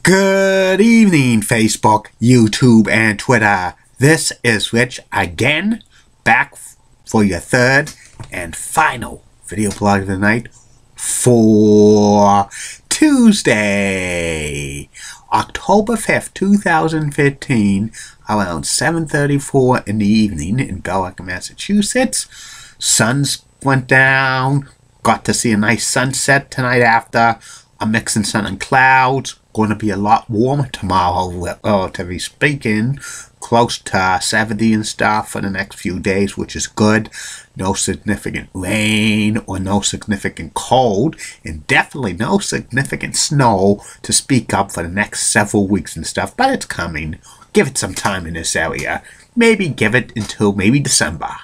Good evening, Facebook, YouTube, and Twitter. This is Rich again, back for your third and final video blog of the night for Tuesday, October 5th, 2015, around 7:34 in the evening in Belleville, Massachusetts. Suns went down. Got to see a nice sunset tonight after a mix in sun and clouds. Going to be a lot warmer tomorrow, relatively speaking, close to 70 and stuff for the next few days, which is good. No significant rain or no significant cold, and definitely no significant snow to speak of for the next several weeks and stuff, but it's coming. Give it some time in this area. Maybe give it until maybe December.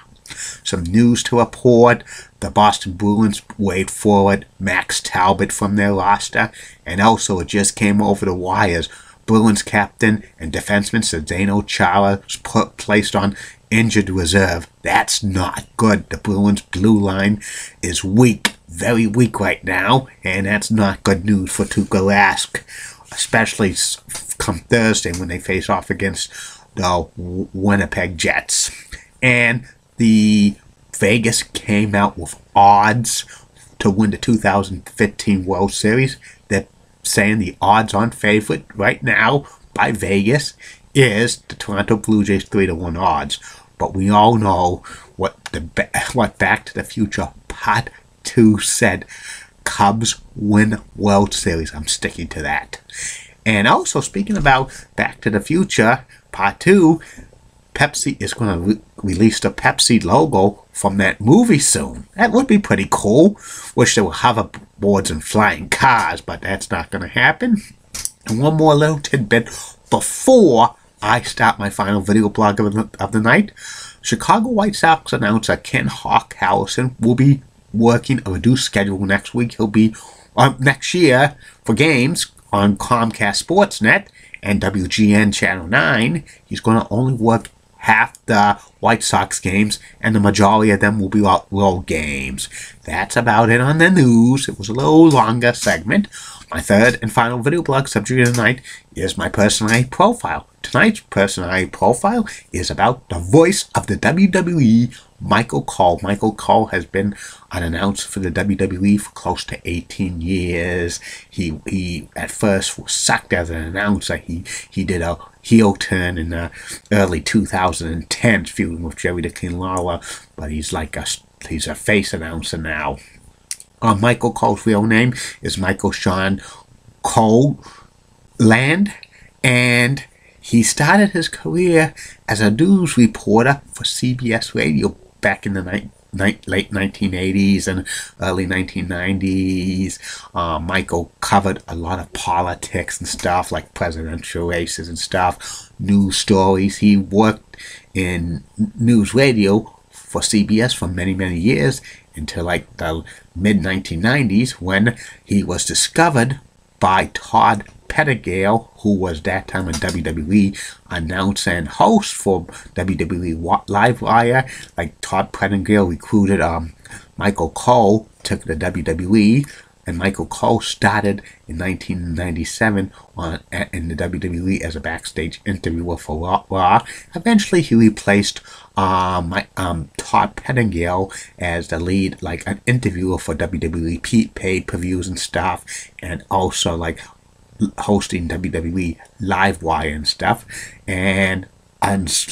Some news to report. The Boston Bruins weighed forward Max Talbot from their roster, and also it just came over the wires. Bruins captain and defenseman Zdeno Chara was placed on injured reserve. That's not good. The Bruins blue line is weak, very weak right now, and that's not good news for Tuukka Rask, especially come Thursday when they face off against the Winnipeg Jets. And the Vegas came out with odds to win the 2015 World Series. They're saying the odds-on favorite right now by Vegas is the Toronto Blue Jays 3-1 odds. But we all know what Back to the Future Part 2 said. Cubs win World Series. I'm sticking to that. And also, speaking about Back to the Future Part 2, Pepsi is going to release the Pepsi logo from that movie soon. That would be pretty cool. Wish there were hoverboards and flying cars, but that's not going to happen. And one more little tidbit before I start my final video blog of the night. Chicago White Sox announcer Ken Hawk Harrison will be working a reduced schedule next week. He'll be next year for games on Comcast Sportsnet and WGN Channel 9. He's going to only work half the White Sox games, and the majority of them will be road games. That's about it on the news. It was a little longer segment. My third and final video blog subject of the night is my personality profile. Tonight's personality profile is about the voice of the WWE, Michael Cole. Michael Cole has been an announcer for the WWE for close to 18 years. He at first was sucked as an announcer. He did a heel turn in the early 2010s, feuding with Jerry the King Lawler, but he's a face announcer now. Michael Cole's real name is Michael Sean Coland, and he started his career as a news reporter for CBS Radio back in the late 1980s and early 1990s. Michael covered a lot of politics and stuff, like presidential races and stuff, news stories. He worked in news radio for CBS for many, many years until like the mid-1990s when he was discovered by Todd Pettengill, who was that time a WWE announcer and host for WWE Livewire. Like Todd Pettengill recruited Michael Cole, took the WWE, and Michael Cole started in 1997 in the WWE as a backstage interviewer for Raw. Eventually, he replaced Todd Pettengill as the lead, like an interviewer for WWE pay-per-views and stuff, and also like hosting WWE Livewire and stuff. And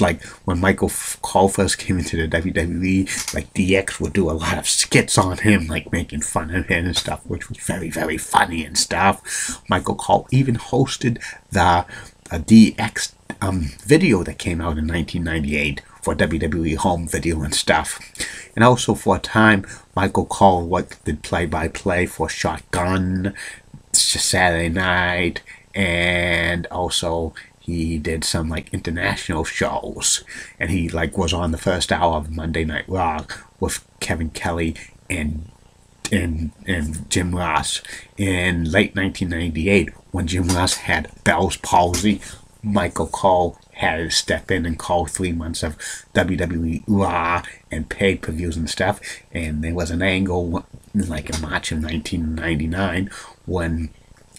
like when Michael Cole first came into the WWE, like DX would do a lot of skits on him, like making fun of him and stuff, which was very, very funny and stuff. Michael Cole even hosted the DX video that came out in 1998 for WWE Home Video and stuff. And also for a time, Michael Cole did play-by-play for Shotgun, Saturday Night, and also he did some like international shows, and he like was on the first hour of Monday Night Raw with Kevin Kelly and Jim Ross. In late 1998, when Jim Ross had Bell's palsy, Michael Cole had to step in and call 3 months of WWE Raw and pay-per-views and stuff. And there was an angle like in March of 1999 when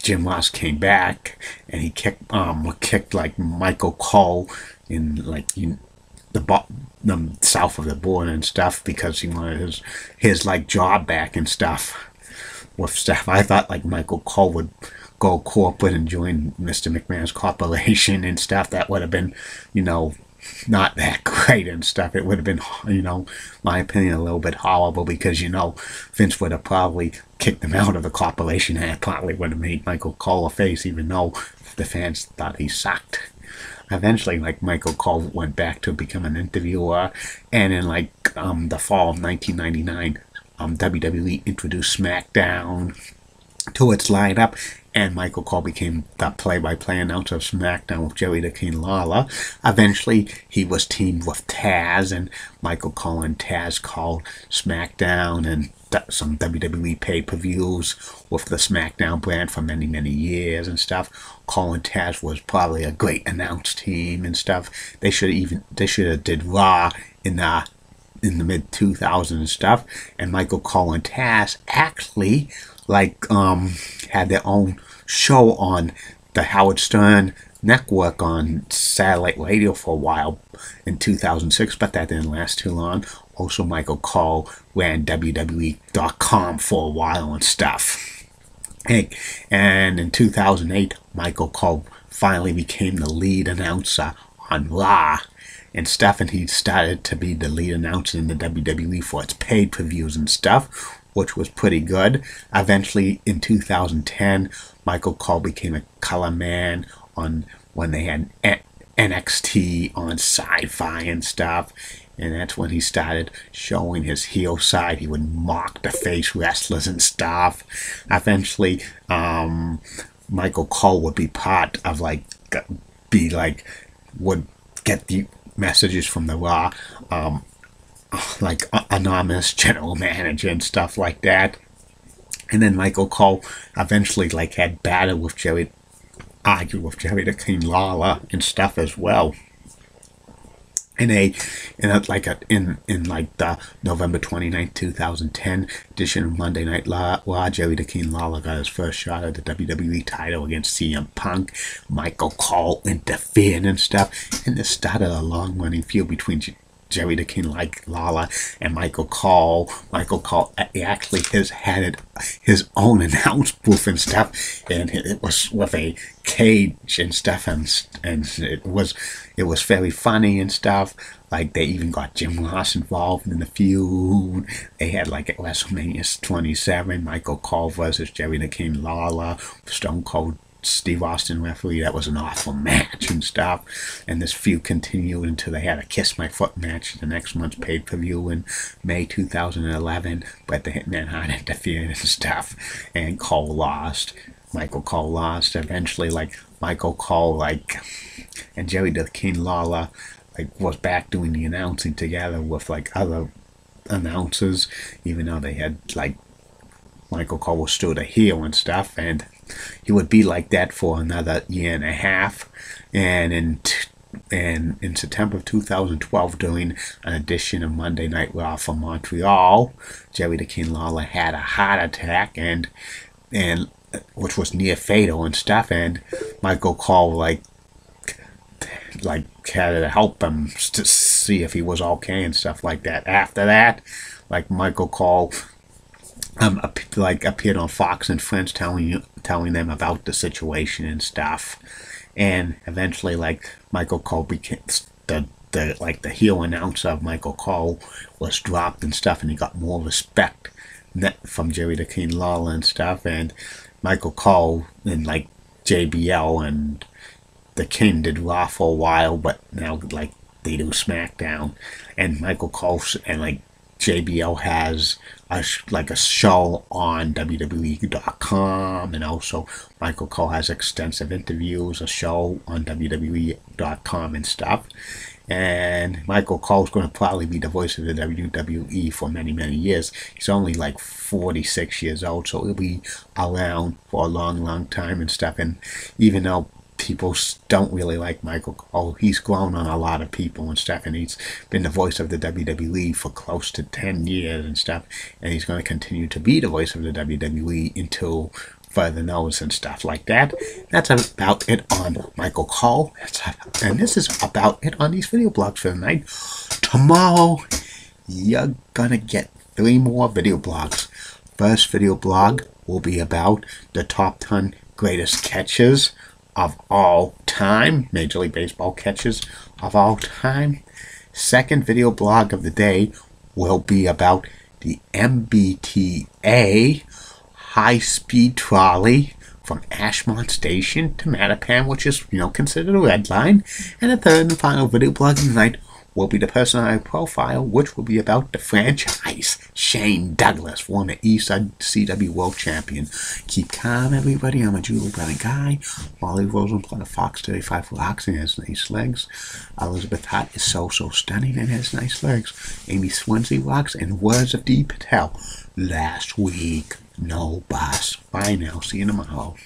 Jim Ross came back and he kicked like Michael Cole in like the south of the border and stuff because he wanted his like job back and stuff with stuff. I thought like Michael Cole would go corporate and join Mr. McMahon's corporation and stuff. That would have been, not that great and stuff. It would have been, my opinion, a little bit horrible because, Vince would have probably kicked him out of the corporation and it probably would have made Michael Cole a face, even though the fans thought he sucked. Eventually, like, Michael Cole went back to become an interviewer, and in like the fall of 1999, WWE introduced SmackDown to its lineup, and Michael Cole became the play-by-play announcer of SmackDown with Jerry the King Lawler. Eventually, he was teamed with Taz, and Michael Cole and Taz called SmackDown and some WWE pay-per-views with the SmackDown brand for many, many years and stuff. Cole and Taz was probably a great announce team and stuff. They should have did Raw in the mid 2000s and stuff. And Michael Cole and Taz actually had their own show on the Howard Stern network on satellite radio for a while in 2006, but that didn't last too long. Also, Michael Cole ran WWE.com for a while and stuff. And in 2008, Michael Cole finally became the lead announcer on Raw and stuff, and he started to be the lead announcer in the WWE for its pay-per-views and stuff, which was pretty good. Eventually, in 2010, Michael Cole became a color man when they had NXT on Sci-Fi and stuff, and that's when he started showing his heel side. He would mock the face wrestlers and stuff. Eventually, Michael Cole would be part of would get the messages from the Raw, anonymous general manager and stuff like that. And then Michael Cole eventually had argued with Jerry the King Lawler and stuff as well. In the November 29, 2010 edition of Monday Night Raw, Jerry the King Lawler got his first shot at the WWE title against CM Punk. Michael Cole interfered and stuff, and this started a long-running feud between Jerry the King Lawler and Michael Cole. Michael Cole actually had his own announce booth and stuff, and it was with a cage and stuff, and it was very funny and stuff. They even got Jim Ross involved in the feud. They had at WrestleMania 27, Michael Cole versus Jerry the King Lawler, Stone Cold Steve Austin referee. That was an awful match and stuff, and this feud continued until they had a Kiss My Foot match the next month's pay-per-view in May 2011, but the Hitman Hart interfered and stuff, and Cole lost. Michael Cole lost. Eventually, Michael Cole and Jerry the King Lawler was back doing the announcing together with other announcers, even though they had Michael Cole was still the heel and stuff, and he would be like that for another year and a half. And in September of 2012, during an edition of Monday Night Raw from Montreal, Jerry the King Lawler had a heart attack, and which was near fatal and stuff, and Michael Cole had to help him to see if he was okay and stuff like that. After that, Michael Cole appeared on Fox and Friends telling them about the situation and stuff, and eventually Michael Cole became the heel announcer of Michael Cole was dropped and stuff, and he got more respect from Jerry the King Lawler and stuff, and Michael Cole and JBL and the King did Raw for a while, but now they do SmackDown, and Michael Cole and JBL has a show on WWE.com, and also Michael Cole has extensive interviews, a show on WWE.com and stuff. And Michael Cole's going to probably be the voice of the WWE for many, many years. He's only 46 years old, so he'll be around for a long, long time and stuff. And even though people don't really like Michael Cole, he's grown on a lot of people and stuff, and he's been the voice of the WWE for close to 10 years and stuff, and he's going to continue to be the voice of the WWE until further knows and stuff like that. That's about it on Michael Cole. And this is about it on these video blogs for the night. Tomorrow, you're gonna get 3 more video blogs. First video blog will be about the top 10 greatest catches of all time. Major League Baseball catches of all time. Second video blog of the day will be about the MBTA high-speed trolley from Ashmont Station to Mattapan, which is, considered a red line. And the third and final video blog of the night will be the personality profile, which will be about the franchise Shane Douglas, former ECW World Champion. Keep calm, everybody. I'm a Julie Brennan guy. Molly Rosenblatt of Fox 35 rocks and has nice legs. Elizabeth Hart is so stunning and has nice legs. Amy Swansea rocks, and words of Dee Patel. Last week, no boss. Bye now. See you tomorrow.